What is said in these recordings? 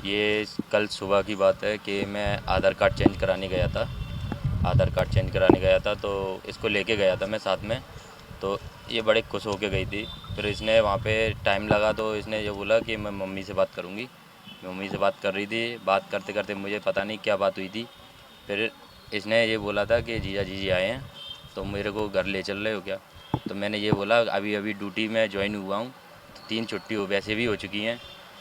ये कल सुबह की बात है कि मैं आधार कार्ड चेंज कराने गया था। आधार कार्ड चेंज कराने गया था तो इसको लेके गया था मैं साथ में। तो ये बड़े खुश होके गई थी। फिर इसने वहाँ पे टाइम लगा तो इसने ये बोला कि मैं मम्मी से बात करूँगी। मम्मी से बात कर रही थी, बात करते करते मुझे पता नहीं क्या बात हुई थी। फिर इसने ये बोला था कि जीजा जी आए हैं तो मेरे को घर ले चल रहे हो क्या। तो मैंने ये बोला अभी अभी ड्यूटी में ज्वाइन हुआ हूँ, तो 3 छुट्टी हो वैसे भी हो चुकी हैं,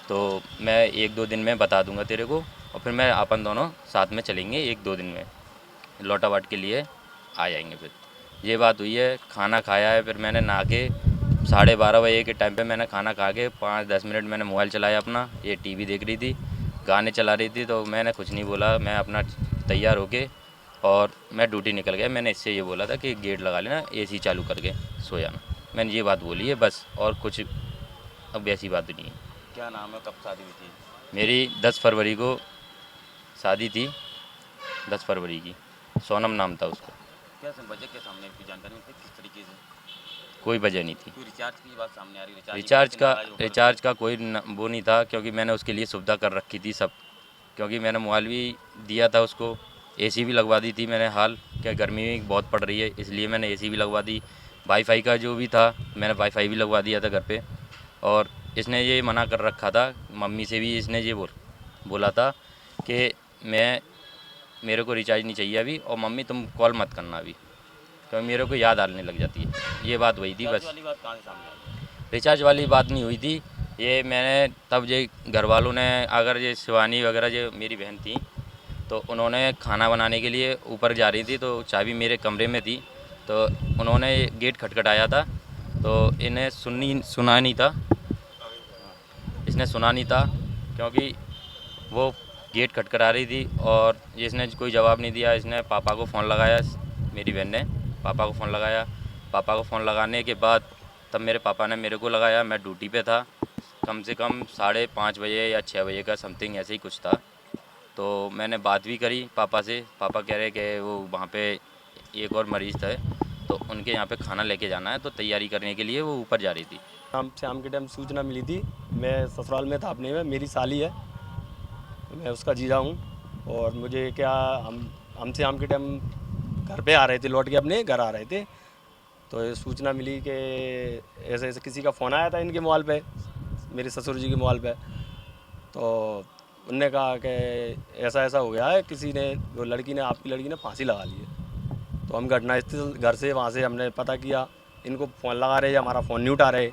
तो मैं 1-2 दिन में बता दूंगा तेरे को, और फिर मैं अपन दोनों साथ में चलेंगे 1-2 दिन में लौटावाट के लिए आ जाएंगे। फिर ये बात हुई है। खाना खाया है, फिर मैंने नहा के 12:30 बजे के टाइम पे मैंने खाना खा के 5-10 मिनट मैंने मोबाइल चलाया अपना। ये टीवी देख रही थी, गाने चला रही थी, तो मैंने कुछ नहीं बोला। मैं अपना तैयार होके और मैं ड्यूटी निकल गया। मैंने इससे ये बोला था कि गेट लगा लेना, एसी चालू करके सो जाना। मैंने ये बात बोली है बस, और कुछ अब ऐसी बात नहीं है। क्या नाम है, कब शादी हुई थी? मेरी 10 फरवरी को शादी थी, 10 फरवरी की। सोनम नाम था उसका। क्या वजह क्या सामने आपकी जानकारी में थी, किस तरीके से? कोई वजह नहीं थी। कोई रिचार्ज की बात सामने आ रही है? रिचार्ज का कोई वो नहीं था, क्योंकि मैंने उसके लिए सुविधा कर रखी थी सब। क्योंकि मैंने मोबाइल भी दिया था उसको, एसी भी लगवा दी थी मैंने। हाल क्या गर्मी भी बहुत पड़ रही है, इसलिए मैंने एसी भी लगवा दी। वाईफाई का जो भी था मैंने वाईफाई भी लगवा दिया था घर पे। और इसने ये मना कर रखा था, मम्मी से भी इसने ये बोला था कि मेरे को रिचार्ज नहीं चाहिए अभी, और मम्मी तुम कॉल मत करना अभी, क्योंकि मेरे को याद आने लग जाती है। ये बात वही थी रिचार्ज बस। वाली बात कहाँ से सामने आई? रिचार्ज वाली बात नहीं हुई थी। ये मैंने तब ये घर वालों ने, अगर ये शिवानी वगैरह जो मेरी बहन थी, तो उन्होंने खाना बनाने के लिए ऊपर जा रही थी, तो चाबी मेरे कमरे में थी। तो उन्होंने गेट खटखटाया था, तो इन्हें सुना नहीं था। इसने सुना नहीं था क्योंकि वो गेट खटखटा रही थी, और इसने कोई जवाब नहीं दिया। इसने पापा को फ़ोन लगाया, मेरी बहन ने पापा को फ़ोन लगाया। पापा को फ़ोन लगाने के बाद तब मेरे पापा ने मेरे को लगाया। मैं ड्यूटी पे था, कम से कम 5:30 बजे या 6 बजे का समथिंग ऐसे ही कुछ था। तो मैंने बात भी करी पापा से। पापा कह रहे कि वो वहाँ पे एक और मरीज़ थे, तो उनके यहाँ पे खाना लेके जाना है, तो तैयारी करने के लिए वो ऊपर जा रही थी। शाम के टाइम सूचना मिली थी। मैं ससुराल में था अपने में, मेरी साली है, मैं उसका जीजा हूँ। और मुझे क्या, हम शाम के टाइम घर पे आ रहे थे, लौट के अपने घर आ रहे थे, तो ये सूचना मिली कि ऐसे ऐसे किसी का फ़ोन आया था इनके मोबाइल पे, मेरे ससुर जी के मोबाइल पे। तो उनने कहा कि ऐसा ऐसा हो गया है, किसी ने, वो लड़की ने, आपकी लड़की ने फांसी लगा ली है। तो हम घटनास्थल घर से वहाँ से हमने पता किया, इनको फ़ोन लगा रहे, हमारा फ़ोन नहीं उठा रहे।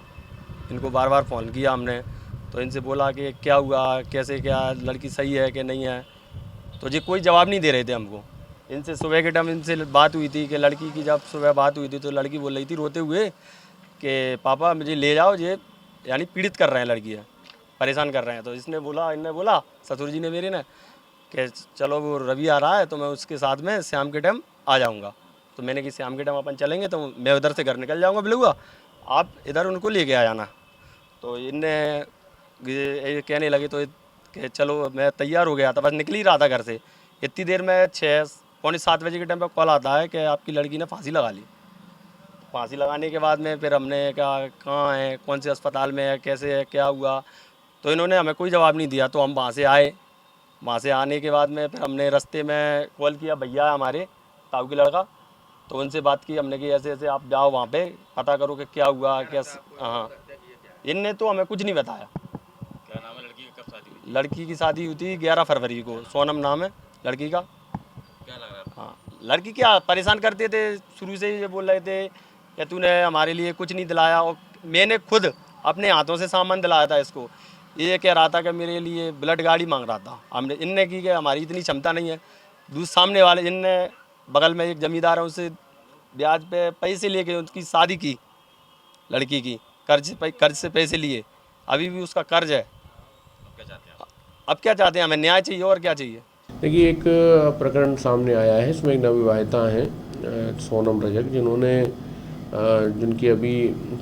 इनको बार बार फ़ोन किया हमने, तो इनसे बोला कि क्या हुआ, कैसे, क्या लड़की सही है कि नहीं है, तो जी कोई जवाब नहीं दे रहे थे हमको। इनसे सुबह के टाइम इनसे बात हुई थी कि लड़की की, जब सुबह बात हुई थी तो लड़की बोल रही थी रोते हुए कि पापा मुझे ले जाओ, ये यानी पीड़ित कर रहे हैं, लड़की है, परेशान कर रहे हैं। तो इनने बोला ससुर जी ने मेरे ने कि चलो वो रवि आ रहा है तो मैं उसके साथ में शाम के टाइम आ जाऊँगा। तो मैंने कि शाम के टाइम अपन चलेंगे, तो मैं उधर से घर निकल जाऊँगा बिलुआ, आप इधर उनको लेके आ जाना। तो इनने ये कहने लगे, तो कि चलो मैं तैयार हो गया था, बस निकल ही रहा था घर से। इतनी देर में 6-7 बजे के टाइम पे कॉल आता है कि आपकी लड़की ने फांसी लगा ली। फांसी लगाने के बाद में फिर हमने कहा कहाँ है, कौन से अस्पताल में है, कैसे है, क्या हुआ, तो इन्होंने हमें कोई जवाब नहीं दिया। तो हम वहाँ से आए। वहाँ से आने के बाद में फिर हमने रास्ते में कॉल किया, भैया हमारे ताऊ के लड़का, तो उनसे बात की हमने कि ऐसे ऐसे आप जाओ वहाँ पे, पता करो कि क्या हुआ, क्या। हाँ, इनने तो हमें कुछ नहीं बताया। क्या नाम है लड़की की, कब शादी हुई थी? लड़की की शादी हुई थी 11 फरवरी को, सोनम नाम है लड़की का। क्या लग रहा है? हाँ, लड़की क्या परेशान करते थे, शुरू से ही ये बोल रहे थे कि तूने हमारे लिए कुछ नहीं दिलाया, और मैंने खुद अपने हाथों से सामान दिलाया था इसको। ये कह रहा था कि मेरे लिए ब्लड गाड़ी मांग रहा था। हमने इनने की कि हमारी इतनी क्षमता नहीं है। दूसरे सामने वाले इनने, बगल में एक ज़मींदार है, उससे ब्याज पे पैसे लेके उसकी शादी की, लड़की की, कर्ज से पैसे लिए, अभी भी उसका कर्ज है। अब क्या चाहते हैं आप? अब क्या चाहते हैं, हमें न्याय चाहिए, और क्या चाहिए। देखिए, एक प्रकरण सामने आया है। इसमें एक नवविवाहिता हैं, सोनम रजक, जिनकी अभी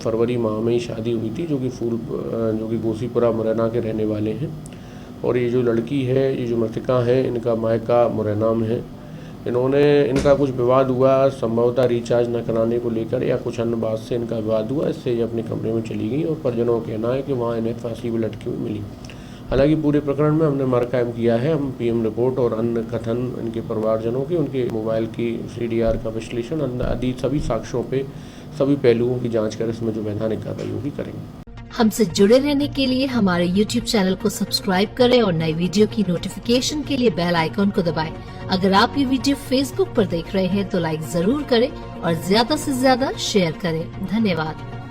फरवरी माह में ही शादी हुई थी, जो कि गोसीपुरा मुरैना के रहने वाले हैं। और ये जो लड़की है, ये जो मृतका है, इनका मायका मुरैना में है। इनका कुछ विवाद हुआ, संभवतः रिचार्ज न कराने को लेकर या कुछ अन्य बात से इनका विवाद हुआ। इससे ये अपने कमरे में चली गई, और परिजनों का कहना है कि वहाँ इन्हें फांसी भी लटकी हुई मिली। हालांकि पूरे प्रकरण में हमने मर कायम किया है। हम पीएम रिपोर्ट और अन्य कथन इनके परिवारजनों के, उनके मोबाइल की CDR का विश्लेषण आदि सभी साक्ष्यों पे सभी पहलुओं की जांच कर इसमें जो वैधानिक कार्रवाई होगी करेंगे। हमसे जुड़े रहने के लिए हमारे YouTube चैनल को सब्सक्राइब करें और नई वीडियो की नोटिफिकेशन के लिए बेल आइकॉन को दबाएं। अगर आप ये वीडियो Facebook पर देख रहे हैं तो लाइक जरूर करें और ज्यादा से ज्यादा शेयर करें। धन्यवाद।